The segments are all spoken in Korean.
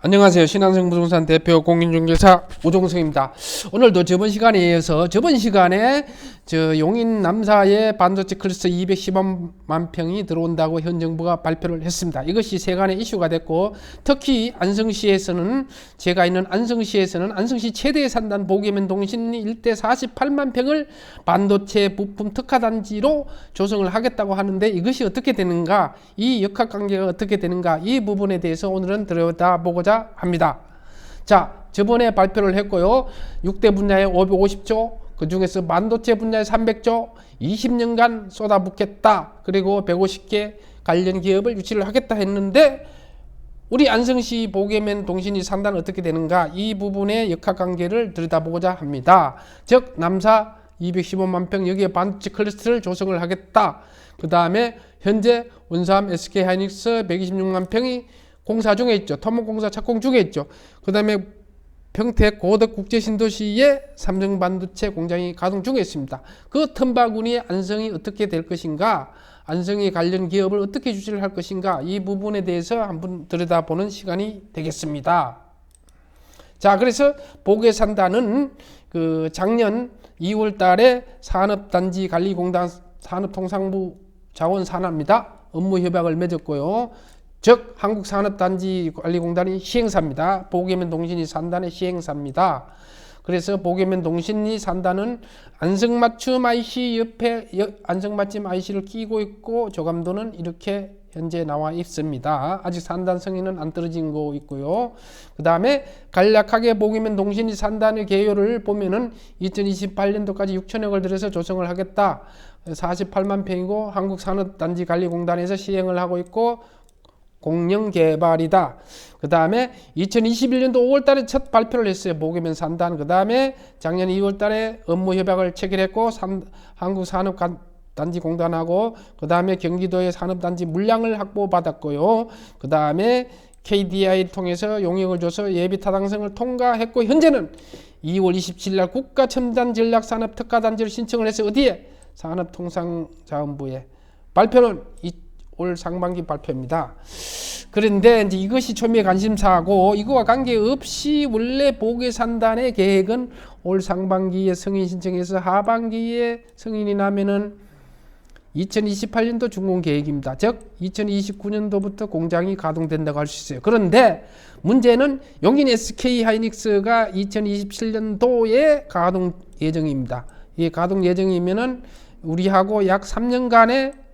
안녕하세요. 신한성 부동산 대표 공인중개사 우종성입니다. 오늘도 저번 시간에 이어서 저번 시간에 용인 남사의 반도체 클러스터 210만 평이 들어온다고 현 정부가 발표를 했습니다. 이것이 세간의 이슈가 됐고, 특히 안성시에서는, 제가 있는 안성시에서는 안성시 최대 산단 보게면 동신리 일대 48만 평을 반도체 부품 특화단지로 조성을 하겠다고 하는데, 이것이 어떻게 되는가, 이 역학관계가 어떻게 되는가, 이 부분에 대해서 오늘은 들여다보고자 합니다. 자, 저번에 발표를 했고요. 6대 분야에 550조, 그 중에서 반도체 분야에 300조, 20년간 쏟아붓겠다. 그리고 150개 관련 기업을 유치를 하겠다 했는데, 우리 안성시 보게면 동신리 산단 어떻게 되는가, 이 부분의 역학관계를 들여다보고자 합니다. 즉, 남사 215만 평 여기에 반도체 클러스터를 조성을 하겠다. 그 다음에 현재 원삼 SK하이닉스 126만 평이 공사 중에 있죠. 토목공사 착공 중에 있죠. 그 다음에 평택 고덕국제신도시에 삼성반도체 공장이 가동 중에 있습니다. 그 틈바구니에 안성이 어떻게 될 것인가, 안성이 관련 기업을 어떻게 유치를 할 것인가, 이 부분에 대해서 한번 들여다보는 시간이 되겠습니다. 자, 그래서 보게산단은 작년 2월 달에 산업단지관리공단 산업통상부 자원산하입니다. 업무협약을 맺었고요. 즉 한국산업단지관리공단이 시행사입니다. 보게면 동신리 산단의 시행사입니다. 그래서 보게면 동신리 산단은 안성맞춤 IC 옆에 안성맞춤 IC를 끼고 있고, 조감도는 이렇게 현재 나와 있습니다. 아직 산단 승인은 안 떨어진 거 있고요. 그 다음에 간략하게 보게면 동신리 산단의 개요를 보면은 2028년도까지 6천억을 들여서 조성을 하겠다. 48만 평이고 한국산업단지관리공단에서 시행을 하고 있고, 공영개발이다. 그 다음에 2021년도 5월달에 첫 발표를 했어요. 보게면 산단. 그 다음에 작년 2월달에 업무협약을 체결했고, 한국산업단지공단하고, 그 다음에 경기도의 산업단지 물량을 확보받았고요. 그 다음에 KDI를 통해서 용역을 줘서 예비타당성을 통과했고, 현재는 2월 27일 국가첨단전략산업 특화단지를 신청을 해서 어디에? 산업통상자원부에. 발표는 올 상반기 발표입니다. 그런데 이제 이것이 초미의 관심사고, 이거와 관계없이 원래 보게산단의 계획은 올 상반기에 승인 신청해서 하반기에 승인이 나면은 2028년도 준공 계획입니다. 즉 2029년도부터 공장이 가동된다고 할 수 있어요. 그런데 문제는 용인 SK하이닉스가 2027년도에 가동 예정입니다. 이 가동 예정이면은 우리하고 약 3년간의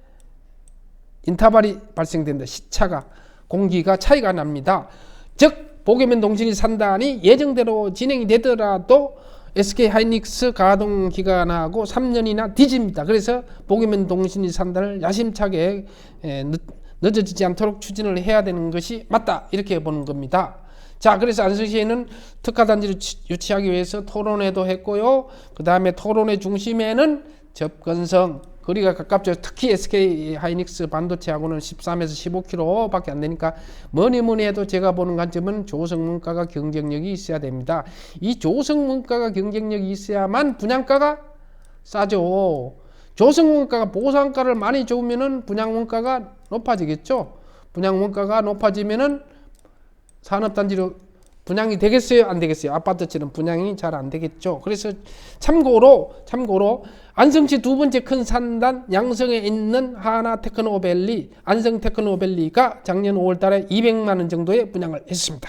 인터벌이 발생된다. 시차가, 공기가 차이가 납니다. 즉 보게면 동신리 산단이 예정대로 진행이 되더라도 SK하이닉스 가동 기간하고 3년이나 뒤집니다. 그래서 보게면 동신리 산단을 야심차게 늦어지지 않도록 추진을 해야 되는 것이 맞다, 이렇게 보는 겁니다. 자, 그래서 안성시에는 특화단지를 유치하기 위해서 토론회도 했고요. 그 다음에 토론회 중심에는 접근성, 거리가 가깝죠. 특히 SK하이닉스 반도체하고는 13에서 15km 밖에 안 되니까 뭐니 해도 제가 보는 관점은 조성문가가 경쟁력이 있어야 됩니다. 이 조성문가가 경쟁력이 있어야만 분양가가 싸죠. 조성문가가 보상가를 많이 줘오면은 분양문가가 높아지겠죠. 분양문가가 높아지면은 산업단지로 분양이 되겠어요? 안 되겠어요? 아파트처럼 분양이 잘 안 되겠죠. 그래서 참고로 안성시 두 번째 큰 산단 양성에 있는 하나테크노밸리, 안성테크노밸리가 작년 5월 달에 200만 원 정도의 분양을 했습니다.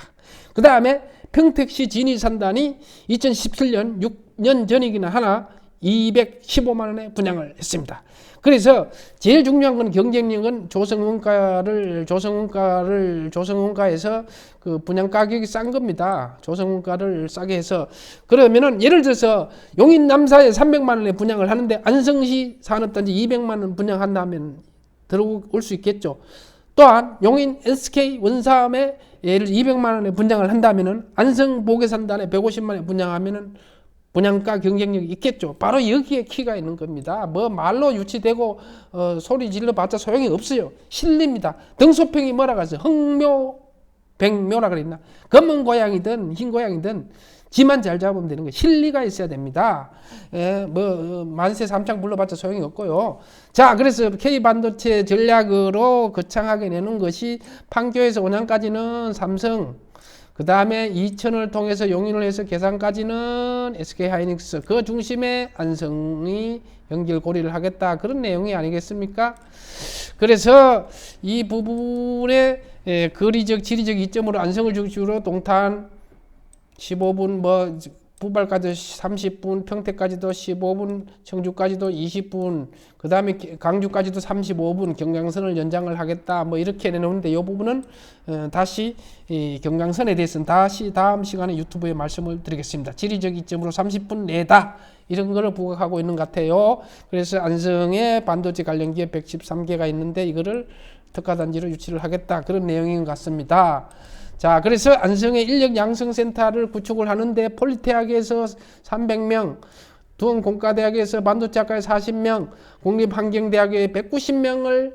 그 다음에 평택시 진위산단이 2017년 6년 전이기는 하나 215만 원에 분양을 했습니다. 그래서 제일 중요한 건 경쟁력은 조성원가에서 그 분양 가격이 싼 겁니다. 조성원가를 싸게 해서. 그러면은 예를 들어서 용인 남사에 300만 원에 분양을 하는데 안성시 산업단지 200만 원 분양한다면 들어올 수 있겠죠. 또한 용인 SK 원삼에 예를 200만 원에 분양을 한다면은 안성 보게산단에 150만 원에 분양하면은 분양가 경쟁력이 있겠죠. 바로 여기에 키가 있는 겁니다. 뭐 말로 유치되고 소리 질러봤자 소용이 없어요. 실리입니다. 등소평이 뭐라 그랬어요? 흑묘, 백묘라 그랬나? 검은 고양이든 흰 고양이든 지만 잘 잡으면 되는 거예요. 실리가 있어야 됩니다. 만세 삼창 불러봤자 소용이 없고요. 자, 그래서 K반도체 전략으로 거창하게 내는 것이 판교에서 온양까지는 삼성, 그 다음에 2천을 통해서 용인을 해서 계산까지는 SK하이닉스 그 중심에 안성이 연결고리를 하겠다 그런 내용이 아니겠습니까? 그래서 이 부분에 거리적 지리적 이점으로 안성을 중심으로 동탄 15분 뭐 부발까지 30분, 평택까지도 15분, 청주까지도 20분, 그 다음에 강주까지도 35분 경강선을 연장을 하겠다. 뭐 이렇게 내놓는데 이 부분은 다시 이 경강선에 대해서는 다시 다음 시간에 유튜브에 말씀을 드리겠습니다. 지리적 이점으로 30분 내다. 이런 거를 부각하고 있는 것 같아요. 그래서 안성에 반도체 관련 기업 113개가 있는데 이거를 특화단지로 유치를 하겠다. 그런 내용인 것 같습니다. 자, 그래서 안성의 인력 양성센터를 구축을 하는데 폴리테학에서 300명, 두원공과대학에서 반도체학과에 40명, 국립환경대학에 190명을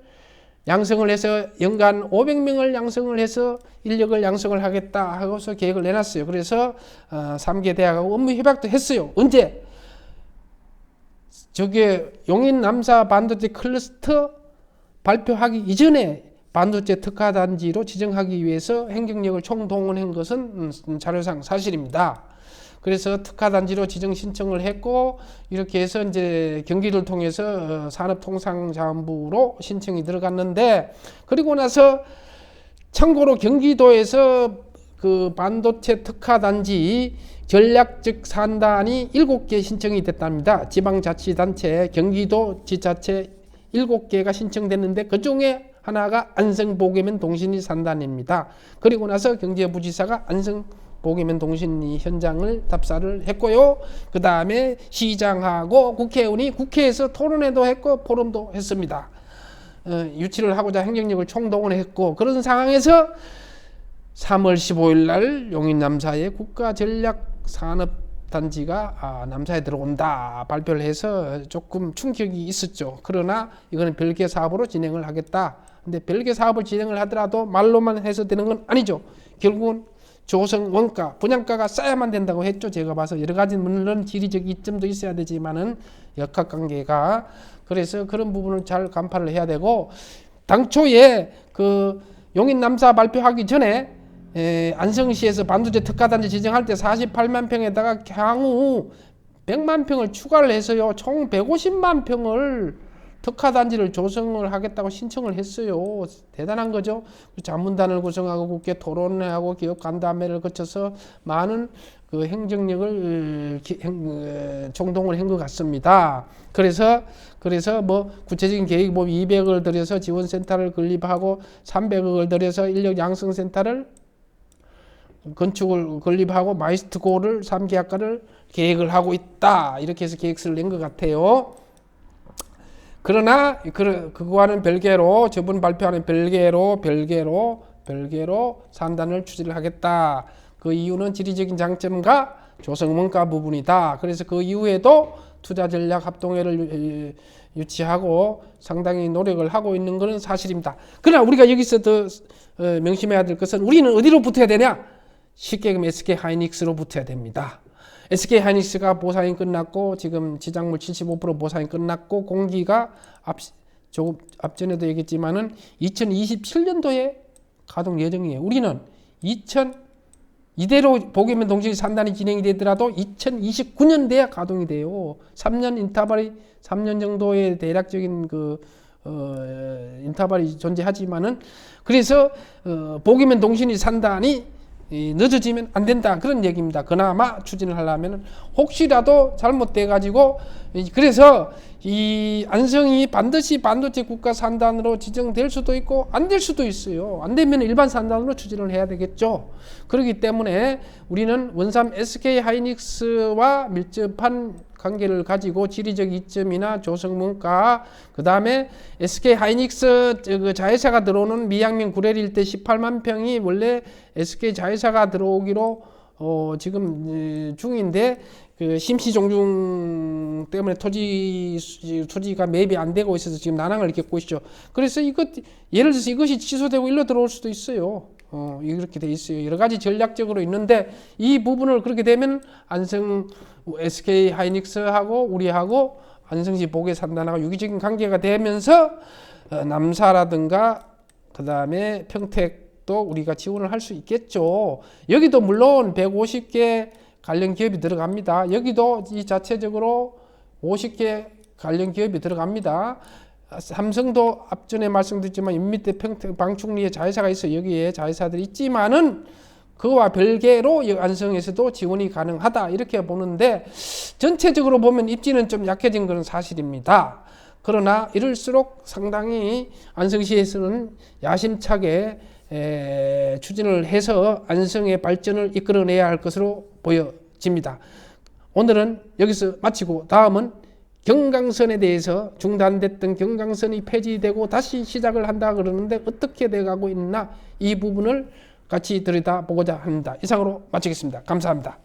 양성을 해서 연간 500명을 양성을 해서 인력을 양성을 하겠다 하고서 계획을 내놨어요. 그래서 3개 대학하고 업무 협약도 했어요. 언제? 저게 용인 남사 반도체 클러스터 발표하기 이전에 반도체 특화단지로 지정하기 위해서 행정력을 총동원한 것은 자료상 사실입니다. 그래서 특화단지로 지정 신청을 했고 이렇게 해서 이제 경기도를 통해서 산업통상자원부로 신청이 들어갔는데 그리고 나서 참고로 경기도에서 그 반도체 특화단지 전략적 산단이 7개 신청이 됐답니다. 지방자치단체, 경기도 지자체 7개가 신청됐는데 그 중에 하나가 안성보게면 동신이 산단입니다. 그리고 나서 경제부지사가 안성보게면 동신이 현장을 답사를 했고요. 그 다음에 시장하고 국회의원이 국회에서 토론회도 했고 포럼도 했습니다. 유치를 하고자 행정력을 총동원했고 그런 상황에서 3월 15일 날 용인 남사의 국가전략산업단지가 남사에 들어온다 발표를 해서 조금 충격이 있었죠. 그러나 이거는 별개 사업으로 진행을 하겠다. 근데 별개 사업을 진행을 하더라도 말로만 해서 되는 건 아니죠. 결국은 조성 원가, 분양가가 쌓여야만 된다고 했죠. 제가 봐서 여러 가지 물론 지리적 이점도 있어야 되지만은 역학관계가 그래서 그런 부분을 잘 간파를 해야 되고 당초에 그 용인 남사 발표하기 전에 안성시에서 반도체 특화단지 지정할 때 48만 평에다가 향후 100만 평을 추가를 해서요. 총 150만 평을 특화단지를 조성을 하겠다고 신청을 했어요. 대단한 거죠. 자문단을 구성하고 국회 토론회하고 기업 간담회를 거쳐서 많은 그 행정력을 총동을 한 것 같습니다. 그래서 뭐 구체적인 계획이 뭐 200억을 들여서 지원센터를 건립하고 300억을 들여서 인력 양성센터를 건축을 건립하고 마이스트고를 3개 학과를 계획을 하고 있다. 이렇게 해서 계획서를 낸 것 같아요. 그러나 그거와는 별개로 저번 발표하는 별개로 산단을 추진을 하겠다. 그 이유는 지리적인 장점과 조성원가 부분이다. 그래서 그 이후에도 투자전략 합동회를 유치하고 상당히 노력을 하고 있는 것은 사실입니다. 그러나 우리가 여기서 더 명심해야 될 것은 우리는 어디로 붙어야 되냐? 쉽게 그럼 SK하이닉스로 붙어야 됩니다. SK하이닉스가 보상이 끝났고 지금 지작물 75% 보상이 끝났고 공기가 조금 앞전에도 얘기했지만은 2027년도에 가동 예정이에요. 우리는 이대로 보게면 동시에 산단이 진행이 되더라도 2029년대에 가동이 돼요. 3년 인터벌이 3년 정도의 대략적인 인터벌이 존재하지만은 그래서 보게면 동신이 산단이 늦어지면 안 된다 그런 얘기입니다. 그나마 추진을 하려면 혹시라도 잘못돼 가지고 그래서 이 안성이 반드시 반도체 국가 산단으로 지정될 수도 있고 안 될 수도 있어요. 안 되면 일반 산단으로 추진을 해야 되겠죠. 그렇기 때문에 우리는 원삼 SK하이닉스와 밀접한 관계를 가지고 지리적 이점이나 조성문가 그 다음에 SK하이닉스 자회사가 들어오는 미양면 구례리 일대 18만 평이 원래 SK 자회사가 들어오기로 지금 중인데 그 심시 종중 때문에 토지가 매입이 안 되고 있어서 지금 난항을 겪고 있죠. 그래서 예를 들어서 이것이 취소되고 일로 들어올 수도 있어요. 이렇게 돼 있어요. 여러 가지 전략적으로 있는데 이 부분을 그렇게 되면 안성 SK하이닉스하고 우리하고 안성시 보게산단하고 유기적인 관계가 되면서 남사라든가 그 다음에 평택 것도 우리가 지원을 할 수 있겠죠. 여기도 물론 150개 관련 기업이 들어갑니다. 여기도 이 자체적으로 50개 관련 기업이 들어갑니다. 삼성도 앞전에 말씀드렸지만 인민대 방충리에 자회사가 있어 여기에 자회사들이 있지만은 그와 별개로 안성에서도 지원이 가능하다 이렇게 보는데 전체적으로 보면 입지는 좀 약해진 것은 사실입니다. 그러나 이럴수록 상당히 안성시에서는 야심차게 추진을 해서 안성의 발전을 이끌어내야 할 것으로 보여집니다. 오늘은 여기서 마치고 다음은 경강선에 대해서 중단됐던 경강선이 폐지되고 다시 시작을 한다 그러는데 어떻게 돼가고 있나 이 부분을 같이 들여다보고자 합니다. 이상으로 마치겠습니다. 감사합니다.